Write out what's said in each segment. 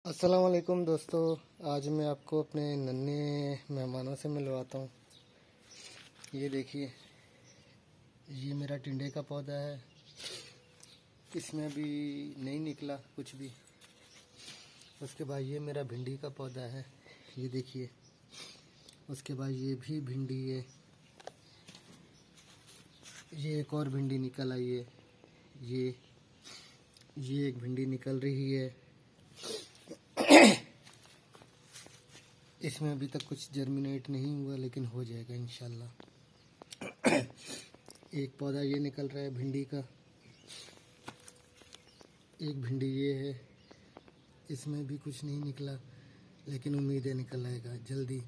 अस्सलाम वालेकुम दोस्तों। आज मैं आपको अपने नन्हे मेहमानों से मिलवाता हूँ। ये देखिए, ये मेरा टिंडे का पौधा है। इसमें अभी नहीं निकला कुछ भी। उसके बाद ये मेरा भिंडी का पौधा है, ये देखिए। उसके बाद ये भी भिंडी है। ये एक और भिंडी निकल आई है। ये एक भिंडी निकल रही है। इसमें अभी तक कुछ जर्मिनेट नहीं हुआ, लेकिन हो जाएगा इंशाल्लाह। एक पौधा ये निकल रहा है भिंडी का। एक भिंडी ये है, इसमें भी कुछ नहीं निकला, लेकिन उम्मीद है निकल आएगा जल्दी।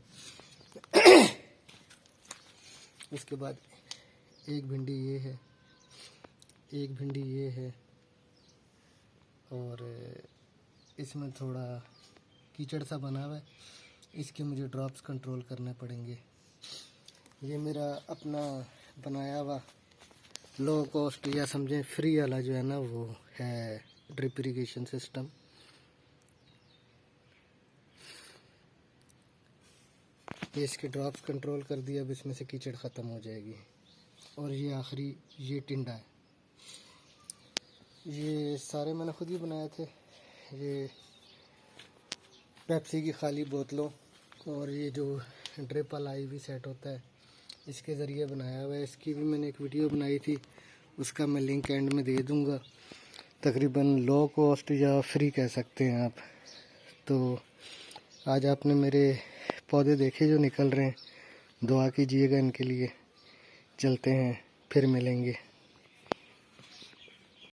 उसके बाद एक भिंडी ये है, एक भिंडी ये है, और इसमें थोड़ा कीचड़ सा बना हुआ है, इसके मुझे ड्रॉप्स कंट्रोल करने पड़ेंगे। ये मेरा अपना बनाया हुआ लो कॉस्ट या समझें फ्री वाला जो है ना, वो है ड्रिप इरिगेशन सिस्टम। ये इसके ड्रॉप्स कंट्रोल कर दिया, अब इसमें से कीचड़ ख़त्म हो जाएगी। और ये आखिरी ये टिंडा है। ये सारे मैंने खुद ही बनाए थे। ये पेप्सी की खाली बोतलों और ये जो ड्रिप वाला IV सेट होता है, इसके ज़रिए बनाया हुआ है। इसकी भी मैंने एक वीडियो बनाई थी, उसका मैं लिंक एंड में दे दूँगा। तकरीबन लो कॉस्ट या फ्री कह सकते हैं आप। तो आज आपने मेरे पौधे देखे जो निकल रहे हैं, दुआ कीजिएगा इनके लिए। चलते हैं, फिर मिलेंगे।